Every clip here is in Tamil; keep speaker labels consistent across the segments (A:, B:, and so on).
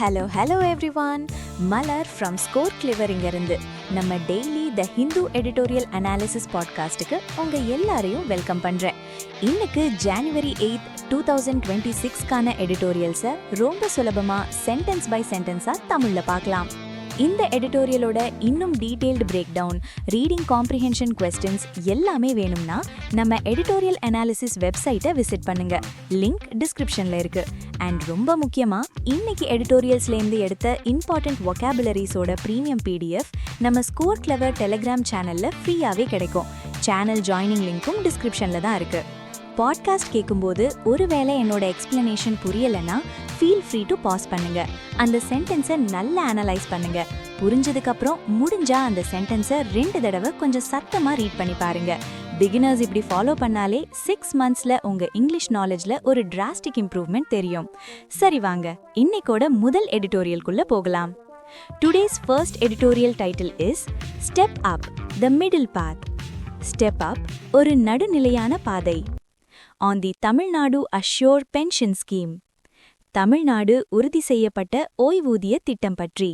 A: Hello everyone. Malar from Score Clever இங்கிருந்து நம்ம டெய்லி த ஹிந்து எடிட்டோரியல் அனாலிசிஸ் பாட்காஸ்ட்டுக்கு உங்க எல்லாரையும் வெல்கம் பண்றேன். இன்னைக்கு ஜனவரி 8, 2026க்கான எடிட்டோரியல்ஸை ரொம்ப சுலபமா சென்டென்ஸ் பை சென்டென்ஸா தமிழ்ல பார்க்கலாம். இந்த எடிட்டோரியலோட இன்னும் detailed break down, reading comprehension questions எல்லாமே வேணும்னா நம்ம எடிட்டோரியல் அனாலிசிஸ் வெப்சைட்டை விசிட் பண்ணுங்க. லிங்க் டிஸ்கிரிப்ஷன்ல இருக்கு. அண்ட் ரொம்ப முக்கியமா இன்னைக்கு எடிட்டோரியல்ஸ்லேருந்து எடுத்த இம்பார்ட்டன்ட் வொக்காபுலரிஸோட ப்ரீமியம் PDF நம்ம ஸ்கோர் கிளவர் டெலிகிராம் சேனல்ல ஃப்ரீயாவே கிடைக்கும். சேனல் ஜாயினிங் லிங்க்கும் டிஸ்கிரிப்ஷன்ல தான் இருக்கு. பாட்காஸ்ட் கேட்கும்போது ஒருவேளை என்னோட எக்ஸ்பிளனேஷன் புரியலைன்னா ஃபீல் ஃப்ரீ டு பாஸ் பண்ணுங்க. அந்த சென்டென்ஸை நல்லா அனலைஸ் பண்ணுங்க. புரிஞ்சதுக்கப்புறம் முடிஞ்சா அந்த சென்டென்ஸை 2 தடவை கொஞ்சம் சத்தமாக ரீட் பண்ணி பாருங்க. பிகினர்ஸ் இப்படி ஃபாலோ பண்ணாலே 6 monthsல உங்க இங்கிலீஷ் நாலேஜ்ல ஒரு டிராஸ்டிக் இம்ப்ரூவ்மெண்ட் தெரியும். சரி வாங்க, இன்னைக்கோட முதல் எடிட்டோரியல்குள்ள போகலாம். Today's first editorial title is step up the middle path. Step up ஒரு நடுநிலையான பாதை. On the Tamil Nadu Assured Pension Scheme. Tamil Nadu உறுதி செய்யப்பட்ட ஓய்வூதிய திட்டம் பற்றி.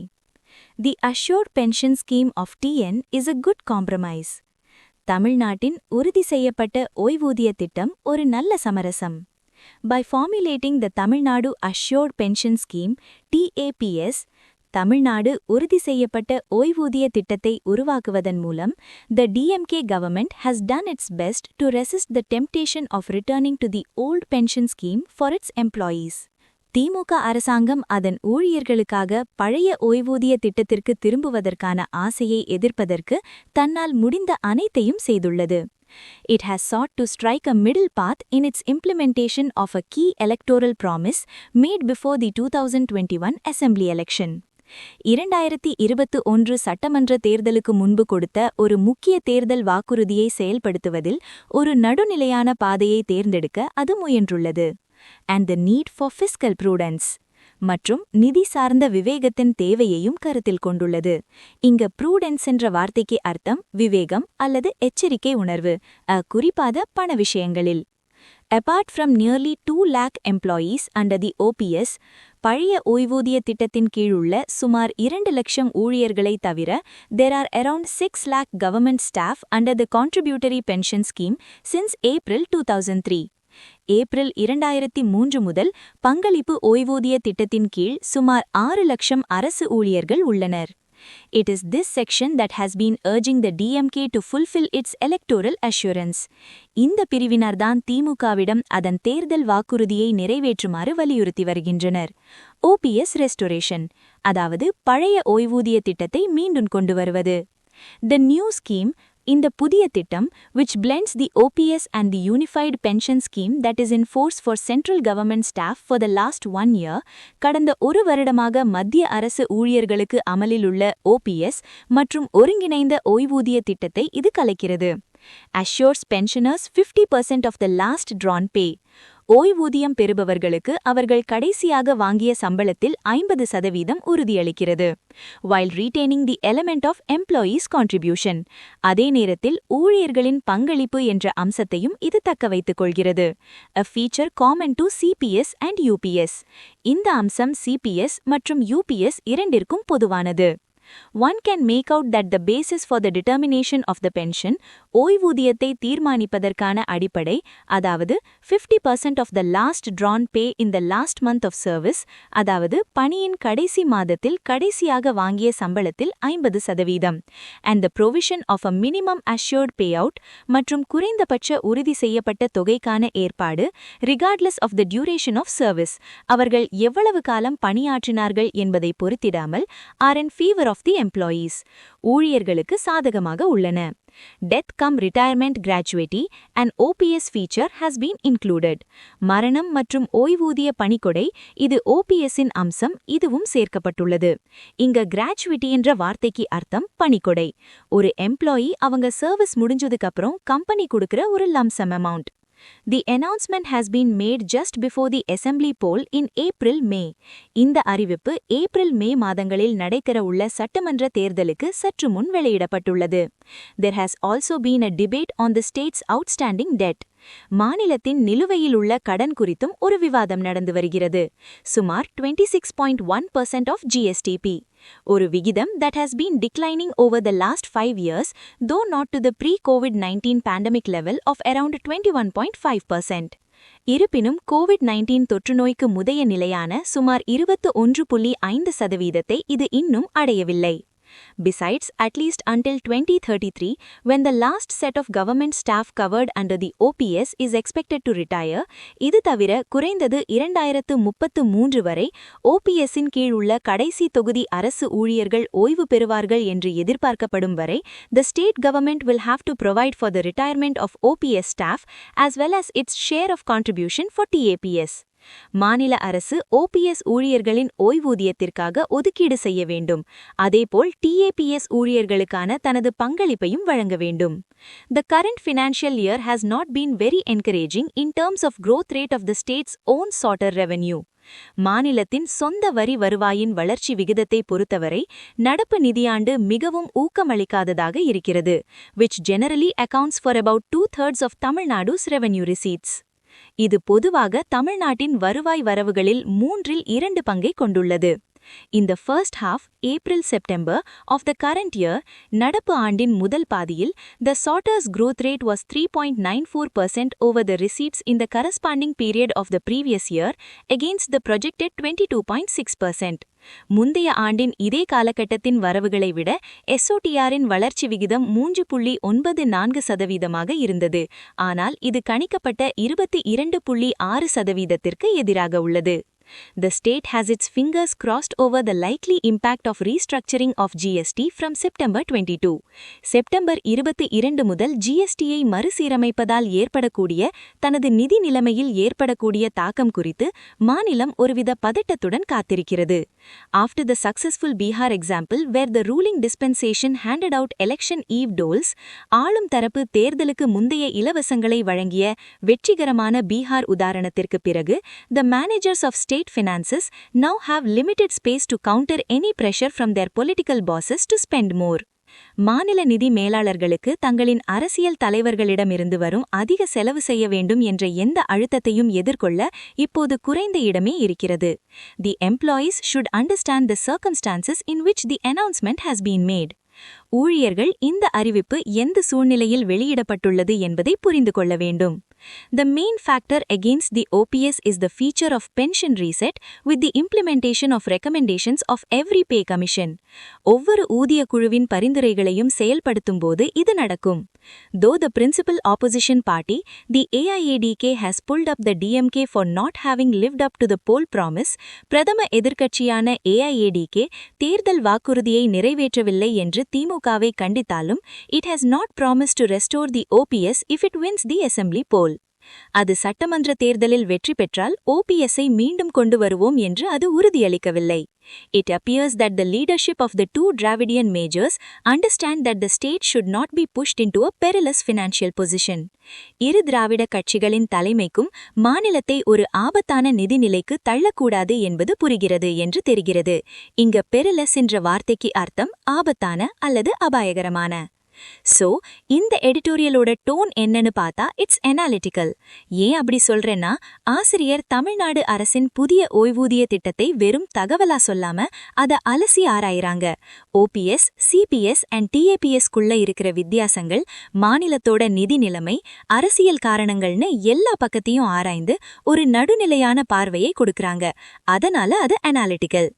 A: The Assured Pension Scheme of TN is a good compromise. தமிழ்நாட்டின் உறுதி செய்யப்பட்ட ஓய்வூதிய திட்டம் ஒரு நல்ல சமரசம். By formulating the Tamil Nadu Assured Pension Scheme, TAPS, Tamil Nadu உறுதி செய்யப்பட்ட ஓய்வூதிய திட்டத்தை உருவாக்குவதன் மூலம் the DMK government has done its best to resist the temptation of returning to the old pension scheme for its employees. திமுக அரசாங்கம் அதன் ஊழியர்களுக்காக பழைய ஓய்வூதிய திட்டத்திற்கு திரும்புவதற்கான ஆசையை எதிர்ப்பதற்கு தன்னால் முடிந்த அனைத்தையும் செய்துள்ளது. It has sought to strike a middle path in its implementation of a key electoral promise made before the 2021 Assembly election. 2021 சட்டமன்ற தேர்தலுக்கு முன்பு கொடுத்த ஒரு முக்கிய தேர்தல் வாக்குறுதியை செயல்படுத்துவதில் ஒரு நடுநிலையான பாதையை தேர்ந்தெடுக்க அது முயன்றுள்ளது. And the need for fiscal prudence மற்றும் நிதி சார்ந்த விவேகத்தின் தேவையையும் கருத்தில் கொண்டுள்ளது. இங்க ப்ரூடென்ஸ் என்ற வார்த்தைக்கு அர்த்தம் விவேகம் அல்லது எச்சரிக்கை உணர்வு, குறிப்பாக பண விஷயங்களில். Apart from nearly 2 lakh employees under the OPS, பழைய ஓய்வூதிய திட்டத்தின் கீழுள்ள சுமார் 2 லட்சம் ஊழியர்களை தவிர, there are around 6 lakh government staff under the contributory pension scheme since April 2003. April 2003 முதல் பங்களிப்பு ஓய்வூதிய திட்டத்தின் கீழ் சுமார் 6 லட்சம் அரசு ஊழியர்கள் உள்ளனர். It is this section that has been urging the DMK to fulfill its electoral assurance. இந்த பிரிவினர்தான் திமுகவிடம் அதன் தேர்தல் வாக்குறுதியை நிறைவேற்றுமாறு வலியுறுத்தி வருகின்றனர். OPS restoration, அதாவது பழைய ஓய்வூதிய திட்டத்தை மீண்டும் கொண்டு வருவது. The new scheme, இந்த புதிய திட்டம், which blends the OPS and the unified pension scheme that is in force for central government staff for the last 1 year, கடந்த 1 வருடமாக மத்திய அரசு ஊழியர்களுக்கு அமலில் உள்ள OPS மற்றும் ஒருங்கிணைந்த ஓய்வூதிய திட்டத்தை இது கலைக்கிறது. Assures pensioners 50% of the last drawn pay. ஓய்வூதியம் பெறுபவர்களுக்கு அவர்கள் கடைசியாக வாங்கிய சம்பளத்தில் 50% உறுதியளிக்கிறது. While retaining the element of employees' contribution. அதே நேரத்தில் ஊழியர்களின் பங்களிப்பு என்ற அம்சத்தையும் இது தக்க வைத்துக் கொள்கிறது. A feature common to CPS and UPS. இந்த அம்சம் CPS மற்றும் UPS இரண்டிற்கும் பொதுவானது. One can make out that the basis for the determination of the pension, ஓய்வூதியத்தை தீர்மானிப்பதற்கான அடிப்படை, அதாவது 50% of the last drawn pay in the last month of service, அதாவது பணியின் கடைசி மாதத்தில் கடைசியாக வாங்கிய சம்பளத்தில் 50%, and the provision of a minimum assured payout மற்றும் குறைந்தபட்ச உறுதி செய்யப்பட்ட தொகைக்கான ஏற்பாடு, regardless of the duration of service, அவர்கள் எவ்வளவு காலம் பணியாற்றினார்கள் என்பதை பொறுத்திடாமல், are in favor of the employees, ஊழியர்களுக்கு சாதகமாக உள்ளன. Death cum retirement gratuity and OPS feature has been included. மரணம் மற்றும் ஓய்வூதிய பணிக்கொடை, இது OPS-இன் அம்சம், இதுவும் சேர்க்கப்பட்டுள்ளது. இங்க gratuity என்ற வார்த்தைக்கு அர்த்தம் பணிக்கொடை. ஒரு எம்ப்ளாயி அவங்க சர்வீஸ் முடிஞ்சதுக்கு அப்புறம் கம்பெனி கொடுக்கிற ஒரு lump sum amount. The announcement has been made just before the Assembly poll in April-May. இந்த அறிவிப்பு ஏப்ரல்-மே மாதங்களில் நடைபெற உள்ள சட்டமன்ற தேர்தலுக்கு சற்று முன் வெளியிடப்பட்டுள்ளது. There has also been a debate on the state's outstanding debt. மாநிலத்தின் நிலுவையில் உள்ள கடன் குறித்தும் ஒரு விவாதம் நடந்து வருகிறது. சுமார் 26.1% of GSTP. ஒரு விகிதம் that has been declining over the last 5 years, though not to the pre-COVID-19 pandemic level of around 21.5%. இருப்பினும் கோவிட்-19 தொற்றுநோய்க்கு முதைய நிலையான சுமார் 21.5% இது இன்னும் அடையவில்லை. Besides, at least until 2033, when the last set of government staff covered under the OPS is expected to retire, இது தவிர குறைந்தது 2033 வரை OPS-இன் கீழ் உள்ள கடைசி தொகுதி அரசு ஊழியர்கள் ஓய்வு பெறுவார்கள் என்று எதிர்பார்க்கப்படும் வரை, the state government will have to provide for the retirement of OPS staff as well as its share of contribution for TAPS. மாநில அரசு OPS ஊழியர்களின் ஓய்வூதியத்திற்காக ஒதுக்கீடு செய்ய வேண்டும். அதேபோல் TAPS ஊழியர்களுக்கான தனது பங்களிப்பையும் வழங்க வேண்டும். The current financial year has not been very encouraging in terms of growth rate of the state's own sorter revenue. மாநிலத்தின் சொந்த வரி வருவாயின் வளர்ச்சி விகிதத்தை பொறுத்தவரை நடப்பு நிதியாண்டு மிகவும் ஊக்கமளிக்காததாக இருக்கிறது, which generally accounts for about 2/3 of Tamil Nadu's revenue receipts. இது பொதுவாக தமிழ்நாட்டின் வருவாய் வரவுகளில் 2/3 பங்கை கொண்டுள்ளது. In the first half, April-September, of the current year, நடப்பு ஆண்டின் முதல் பாதியில், the sorters growth rate was 3.94% over the receipts in the corresponding period of the previous year, against the projected 22.6%. முந்தைய ஆண்டின் இதே காலகட்டத்தின் வரவுகளை விட SOTR-இன் வளர்ச்சி விகிதம் 3.94% இருந்தது, ஆனால் இது கணிக்கப்பட்ட 22.6%க்கு எதிராக உள்ளது. The state has its fingers crossed over the likely impact of restructuring of GST from September 22. September 22 முதல் GST-ஐ மறுசீரமைப்பதால் ஏற்படக்கூடிய தனது நிதி நிலைமையில் ஏற்படக்கூடிய தாக்கம் குறித்து மாநிலம் ஒருவித பதட்டத்துடன் காத்திருக்கிறது. After the successful Bihar example where the ruling dispensation handed out election eve doles, ஆளும் தரப்பு தேர்தலுக்கு முந்தைய இலவசங்களை வழங்கிய வெற்றிகரமான பீகார் உதாரணத்திற்கு பிறகு, the managers of state finances now have limited space to counter any pressure from their political bosses to spend more. மாநில நிதி மேலாளர்களுக்கு தங்களின் அரசியல் தலைவர்களிடமிருந்து வரும் அதிக செலவு செய்ய வேண்டும் என்ற எந்த அழுத்தத்தையும் எதிர்கொள்ள இப்போது குறைந்த இடமே இருக்கிறது. The employees should understand the circumstances in which the announcement has been made. ஊழியர்கள் இந்த அறிவிப்பு எந்த சூழ்நிலையில் வெளியிடப்பட்டுள்ளது என்பதை புரிந்து கொள்ள வேண்டும். The main factor against the OPS is the feature of pension reset with the implementation of recommendations of every pay commission. ஒவ்வொரு ஊதிய குழுவின் பரிந்துரைகளையும் செயல்படுத்தும் போது இது நடக்கும். Though the principal opposition party, the AIADK, has pulled up the DMK for not having lived up to the poll promise, பிரதம எதிர்க்கட்சியான AIADK தேர்தல் வாக்குறுதியை நிறைவேற்றவில்லை என்று திமுகவை கண்டித்தாலும், it has not promised to restore the OPS if it wins the assembly poll. அது சட்டமன்ற தேர்தலில் வெற்றி பெற்றால் OPS-ஐ மீண்டும் கொண்டு வருவோம் என்று அது உறுதியளிக்கவில்லை. It appears that the leadership of the two Dravidian majors understand that the state should not be pushed into a perilous financial position. இரு திராவிட கட்சிகளின் தலைமைக்கும் மாநிலத்தை ஒரு ஆபத்தான நிதிநிலைக்கு தள்ளக்கூடாது என்பது புரிகிறது என்று தெரிகிறது. இங்க perilous என்ற வார்த்தைக்கு அர்த்தம் ஆபத்தான அல்லது அபாயகரமான. So, இந்த எடிட்டோரியலோட டோன் என்னன்னு பார்த்தா இட்ஸ் அனாலிட்டிக்கல். ஏன் அப்படி சொல்றேன்னா, ஆசிரியர் தமிழ்நாடு அரசின் புதிய ஓய்வூதிய திட்டத்தை வெறும் தகவலா சொல்லாம அதை அலசி ஆராயிறாங்க. OPS, CPS and TAPS-குள்ள இருக்கிற வித்தியாசங்கள், மாநிலத்தோட நிதி நிலைமை, அரசியல் காரணங்கள்னு எல்லா பக்கத்தையும் ஆராய்ந்து ஒரு நடுநிலையான பார்வையை கொடுக்கறாங்க. அதனால அது அனாலிட்டிக்கல்.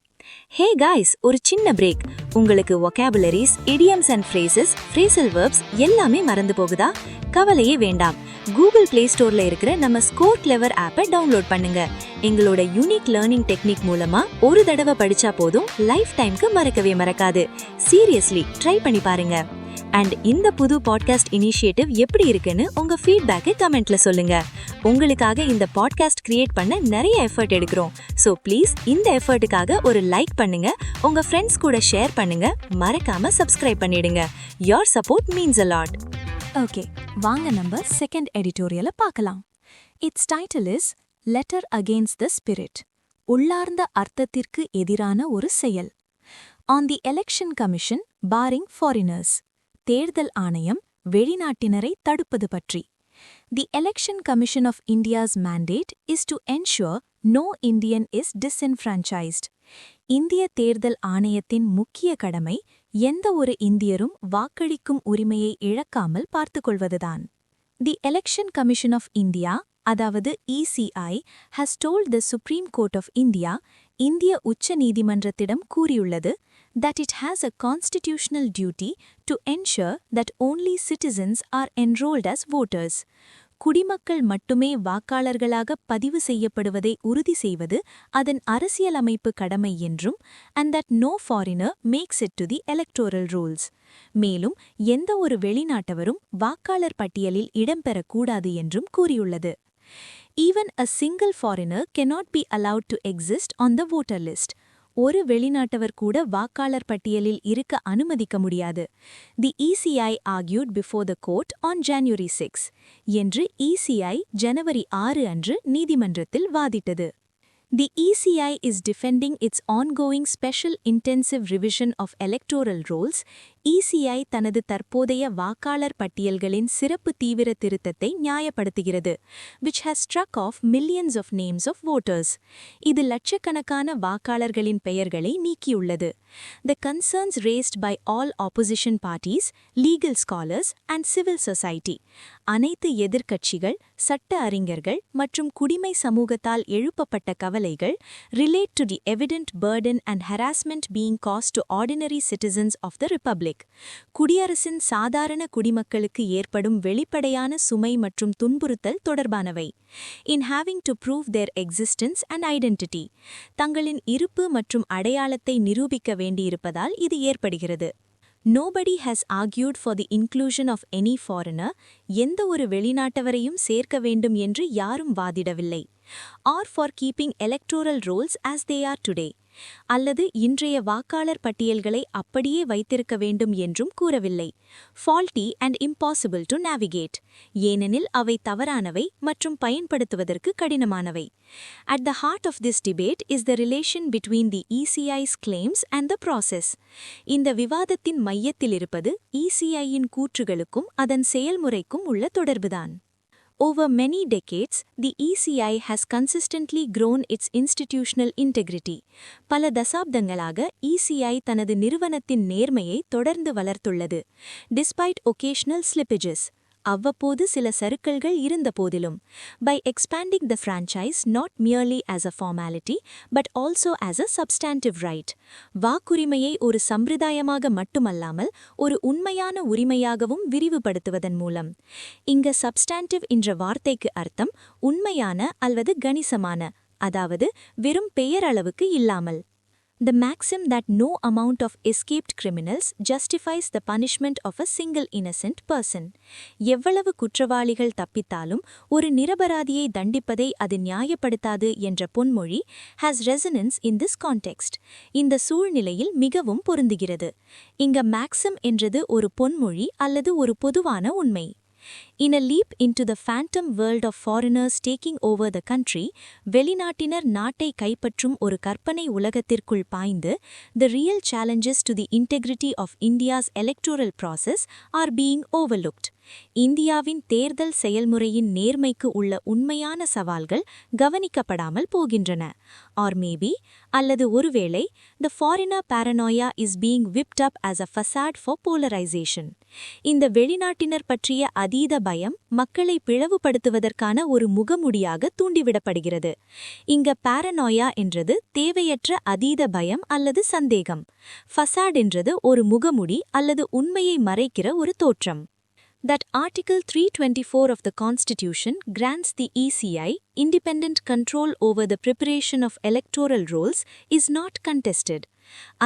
A: ஹே காய்ஸ், ஒரு சின்ன பிரேக். உங்களுக்கு vocabularies, idioms and phrases, phrasal verbs எல்லாமே மறந்து போகுதா? கவலையே வேண்டாம். கூகுள் பிளே ஸ்டோர்ல இருக்கிற நம்ம ஸ்கோர் கிளவர் ஆப்பை டவுன்லோட் பண்ணுங்க. எங்களோட யூனிக் லேர்னிங் டெக்னிக் மூலமா ஒரு தடவை படிச்சா போதும், லைஃப் டைம்க்கு மறக்கவே மறக்காது. சீரியஸ்லி ட்ரை பண்ணி பாருங்க. அண்ட் இந்த புது பாட்காஸ்ட் இனிஷியேட்டிவ் எப்படி இருக்குன்னு உங்க ஃபீட்பேக்கை கமெண்ட்ல சொல்லுங்க. உங்களுக்காக இந்த பாட்காஸ்ட் கிரியேட் பண்ண நிறைய எஃபர்ட் எடுக்கிறோம். ஸோ ப்ளீஸ் இந்த எஃபர்ட்டுக்காக ஒரு லைக் பண்ணுங்க, உங்க ஃப்ரெண்ட்ஸ் கூட ஷேர் பண்ணுங்க, மறக்காம சப்ஸ்கிரைப் பண்ணிடுங்க. Your support means a lot.
B: Okay, வாங்க நம்ம செகண்ட் எடிட்டோரியலை பார்க்கலாம். It's title is letter against the spirit, உள்ளார்ந்த அர்த்தத்திற்கு எதிரான ஒரு செயல். On the election commission boring foreigners, தேர்தல் ஆணையம் வெளிநாட்டினரை தடுப்பது பற்றி. The Election Commission of India's mandate is to ensure no Indian is disenfranchised. இந்திய தேர்தல் ஆணையத்தின் முக்கிய கடமை எந்த ஒரு இந்தியரும் வாக்களிக்கும் உரிமையை இழக்காமல் பார்த்துக்கொள்வதுதான். The Election Commission of India, அதாவது ECI, has told the Supreme Court of India, இந்திய உச்ச நீதிமன்றத்திடம் கூறியுள்ளது that it has a constitutional duty to ensure that only citizens are enrolled as voters. குடிமக்கள் மட்டுமே வாக்காளர்களாக பதிவு செய்யப்படுவதை உறுதி செய்வது அதன் அரசியலமைப்பு கடமை என்றும் and that no foreigner makes it to the electoral rolls. மேலும் எந்த ஒரு வெளிநாட்டவரும் வாக்காளர் பட்டியலில் இடம்பெறக்கூடாது என்றும் கூறியுள்ளது. Even a single foreigner cannot be allowed to exist on the voter list. ஒரு வெளிநாட்டவர் கூட வாக்காளர் பட்டியலில் இருக்க அனுமதிக்க முடியாது. The ECI argued before the court on January 6 என்று ECI ஜனவரி 6 அன்று நீதிமன்றத்தில் வாதிட்டது. The ECI is defending its ongoing special intensive revision of electoral rolls. ECI தனது தற்போதைய வாக்காளர் பட்டியல்களின் சிறப்பு தீவிர திருத்தத்தை நியாயப்படுத்துகிறது, which has struck off millions of names of voters. இது லட்சக்கணக்கான வாக்காளர்களின் பெயர்களை நீக்கியுள்ளது. The concerns raised by all opposition parties, legal scholars and civil society, அனைத்து எதிர்க்கட்சிகள், சட்ட அறிஞர்கள் மற்றும் குடிமை சமூகத்தால் எழுப்பப்பட்ட கவலைகள் relate to the evident burden and harassment being caused to ordinary citizens of the Republic. குடியரசின் சாதாரண குடிமக்களுக்கு ஏற்படும் வெளிப்படையான சுமை மற்றும் துன்புறுத்தல் தொடர்பானவை. In having to prove their existence and identity, தங்களின் இருப்பு மற்றும் அடையாளத்தை நிரூபிக்க வேண்டியிருப்பதால் இது ஏற்படுகிறது. Nobody has argued for the inclusion of any foreigner, எந்த ஒரு வெளிநாட்டவரையும் சேர்க்க வேண்டும் என்று யாரும் வாதிடவில்லை. Or for keeping electoral rolls as they are today, அல்லது இன்றைய வாக்காளர் பட்டியல்களை அப்படியே வைத்திருக்க வேண்டும் என்றும் கூறவில்லை. Faulty and impossible to navigate, ஏனெனில் அவை தவறானவை மற்றும் பயன்படுத்துவதற்கு கடினமானவை. At the heart of this debate is the relation between the ECI's claims and the process. இந்த விவாதத்தின் மையத்தில் இருப்பது ECIயின் கூற்றுகளுக்கும் அதன் செயல்முறைக்கும் உள்ள தொடர்புதான். Over many decades, the ECI has consistently grown its institutional integrity. பல தசாப்தங்களாக ECI தனது நிறுவனத்தின் நேர்மையை தொடர்ந்து வளர்த்துள்ளது. Despite occasional slippages, அவ்வப்போது சில சறுக்கல்கள் இருந்தபோதிலும், by expanding the franchise not merely as a formality but also as a substantive right, வாக்குரிமையை ஒரு சம்பிரதாயமாக மட்டுமல்லாமல் ஒரு உண்மையான உரிமையாகவும் விரிவுபடுத்துவதன் மூலம். இங்க substantive என்ற வார்த்தைக்கு அர்த்தம் உண்மையான அல்லது கணிசமான, அதாவது வெறும் பெயரளவுக்கு இல்லாமல். The maxim that no amount of escaped criminals justifies the punishment of a single innocent person. எவ்வளவு குற்றவாளிகள் தப்பித்தாலும் ஒரு நிரபராதியை தண்டிப்பதை அது நியாயப்படுத்தாது என்ற பொன்மொழி has resonance in this context. இந்த சூழ்நிலையில் மிகவும் பொருந்துகிறது. இங்க maxim என்றது ஒரு பொன்மொழி அல்லது ஒரு பொதுவான உண்மை. In a leap into the phantom world of foreigners taking over the country, வெளிநாட்டினர் நாட்டை கைப்பற்றும் ஒரு கற்பனை உலகத்திற்குள் பாய்ந்து, the real challenges to the integrity of India's electoral process are being overlooked. இந்தியாவின் தேர்தல் செயல்முறையின் நேர்மைக்கு உள்ள உண்மையான சவால்கள் கவனிக்கப்படாமல் போகின்றன. Or maybe, அல்லது ஒருவேளை, the foreigner paranoia is being whipped up as a facade for polarization. இந்த வெளிநாட்டினர் பற்றிய அதீத பயம் மக்களை பிளவுபடுத்துவதற்கான ஒரு முகமுடியாக தூண்டிவிடப்படுகிறது. இங்க paranoia என்றது தேவையற்ற அதீத பயம் அல்லது சந்தேகம். ஃபசாட் என்றது ஒரு முகமுடி அல்லது உண்மையை மறைக்கிற ஒரு தோற்றம். That Article 324 of the Constitution grants the ECI independent control over the preparation of electoral rolls is not contested.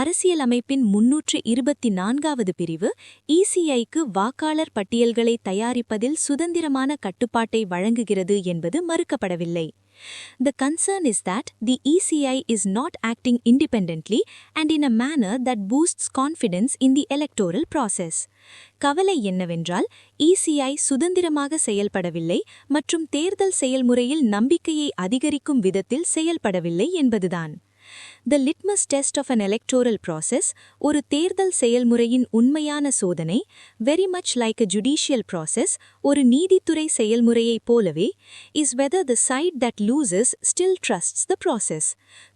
B: அரசியலமைப்பின் 324வது பிரிவு ECIக்கு வாக்காளர் பட்டியல்களை தயாரிப்பதில் சுதந்திரமான கட்டுப்பாட்டை வழங்குகிறது என்பது மறுக்கப்படவில்லை. The concern is that the ECI is not acting independently and in a manner that boosts confidence in the electoral process. கவலை என்னவென்றால் ECI சுதந்திரமாக செயல்படவில்லை மற்றும் தேர்தல் செயல்முறையில் நம்பிக்கையை அதிகரிக்கும் விதத்தில் செயல்படவில்லை என்பதுதான்.
A: The litmus test of an electoral process, ஒரு தேர்தல் செயல்முறையின் உண்மையான சோதனை, very much like a judicial process, ஒரு நீதித்துறை செயல்முறையைப் போலவே, is whether the side that loses still trusts the process.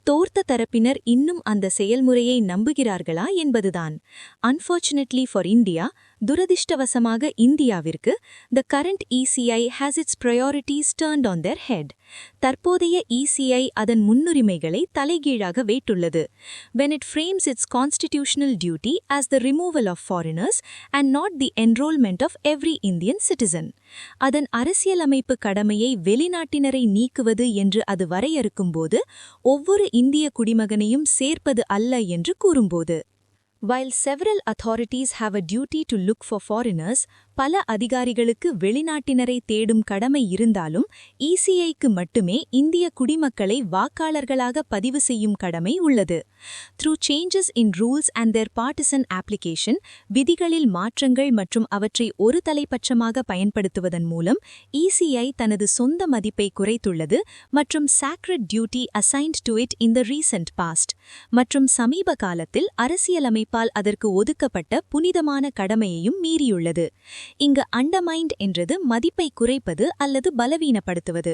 A: தோர்த்த தரப்பினர் இன்னும் அந்த செயல்முறையை நம்புகிறார்களா என்பதுதான். Unfortunately for India, துரதிர்ஷ்டவசமாக இந்தியாவிற்கு, the current ECI has its priorities turned on their head. தற்போதைய ECI அதன் முன்னுரிமைகளை தலைகீழாக வைத்துள்ளது. When it frames its constitutional duty as the removal of foreigners and not the enrollment of every Indian citizen. அதன் அரசியலமைப்பு கடமையை வெளிநாட்டினரை நீக்குவது என்று அது வரையறுக்கும்போது, ஒவ்வொரு இந்திய குடிமகனையும் சேர்ப்பது அல்ல என்று கூறும்போது. While several authorities have a duty to look for foreigners, பல அதிகாரிகளுக்கு வெளிநாட்டினரை தேடும் கடமை இருந்தாலும், ECIக்கு மட்டுமே இந்திய குடிமக்களை வாக்காளர்களாக பதிவு செய்யும் கடமை உள்ளது. Through changes in rules and their partisan application, விதிகளில் மாற்றங்கள் மற்றும் அவற்றை ஒரு தலைப்பட்சமாக பயன்படுத்துவதன் மூலம் ECI தனது சொந்த மதிப்பை குறைத்துள்ளது மற்றும் sacred duty assigned to it in the recent past, மற்றும் சமீப காலத்தில் அரசியலமைப்பால் அதற்கு ஒதுக்கப்பட்ட புனிதமான கடமையையும் மீறியுள்ளது. இங்கு undermined என்றது மதிப்பை குறைப்பது அல்லது பலவீனப்படுத்துவது.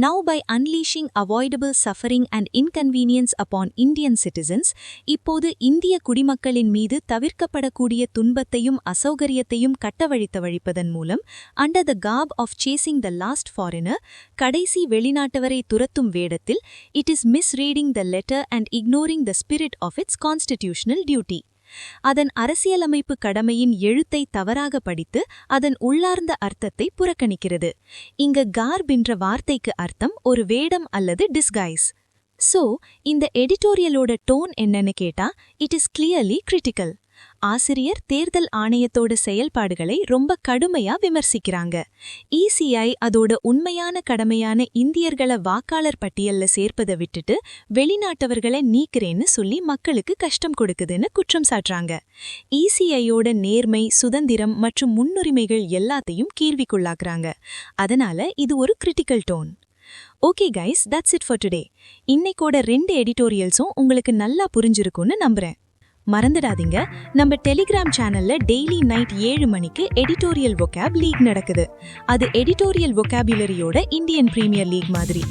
A: Now by unleashing avoidable suffering and inconvenience upon Indian citizens, இப்போது இந்திய குடிமக்களின் மீது தவிர்க்கப்படக்கூடிய துன்பத்தையும் அசௌகரியத்தையும் கட்டவழித்தவழிப்பதன் மூலம், under the garb of chasing the last foreigner, கடைசி வெளிநாட்டவரை துரத்தும் வேடத்தில், it is misreading the letter and ignoring the spirit of its constitutional duty. அதன் அரசியலமைப்பு கடமையின் எழுத்தை தவறாக படித்து அதன் உள்ளார்ந்த அர்த்தத்தை புறக்கணிக்கிறது. இங்க garb என்ற வார்த்தைக்கு அர்த்தம் ஒரு வேடம் அல்லது டிஸ்கைஸ். சோ இந்த எடிட்டோரியலோட டோன் என்னன்னு கேட்டா, இட் இஸ் கிளியர்லி கிரிட்டிக்கல். ஆசிரியர் தேர்தல் ஆணையத்தோட செயல்பாடுகளை ரொம்ப கடுமையா விமர்சிக்கிறாங்க. ECI அதோட உண்மையான கடமையான இந்தியர்களை வாக்காளர் பட்டியல்ல சேர்ப்பதை விட்டுட்டு வெளிநாட்டவர்களை நீக்கிறேன்னு சொல்லி மக்களுக்கு கஷ்டம் கொடுக்குதுன்னு குற்றம் சாட்டுறாங்க. ECIயோட நேர்மை, சுதந்திரம் மற்றும் முன்னுரிமைகள் எல்லாத்தையும் கேள்விக்குள்ளாக்குறாங்க. அதனால இது ஒரு critical tone. Okay guys, that's it for today. இன்னைக்கோட 2 எடிட்டோரியல்ஸும் உங்களுக்கு நல்லா புரிஞ்சிருக்கும்னு நம்புறேன். மறந்துடாதீங்க, நம்ம டெலிகிராம் சேனல்ல டெய்லி நைட் 7 மணிக்கு எடிட்டோரியல் vocab லீக் நடக்குது. அது எடிட்டோரியல் vocabularyயோட இந்தியன் பிரீமியர் லீக் மாதிரி.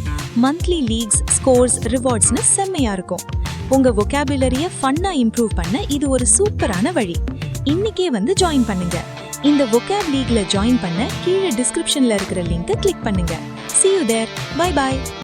A: மந்த்லி லீக்ஸ், ஸ்கோர்ஸ், ரிவார்ட்ஸ்னு செம்மையா இருக்கும். உங்க vocabularyய ஃபன்னா இம்ப்ரூவ் பண்ண இது ஒரு சூப்பரான வழி. இன்னைக்கே வந்து ஜாயின் பண்ணுங்க. இந்த vocab லீக்ல ஜாயின் பண்ண கீழே டிஸ்கிரிப்ஷன்ல இருக்கிற லிங்கை கிளிக் பண்ணுங்க. See you there. Bye bye.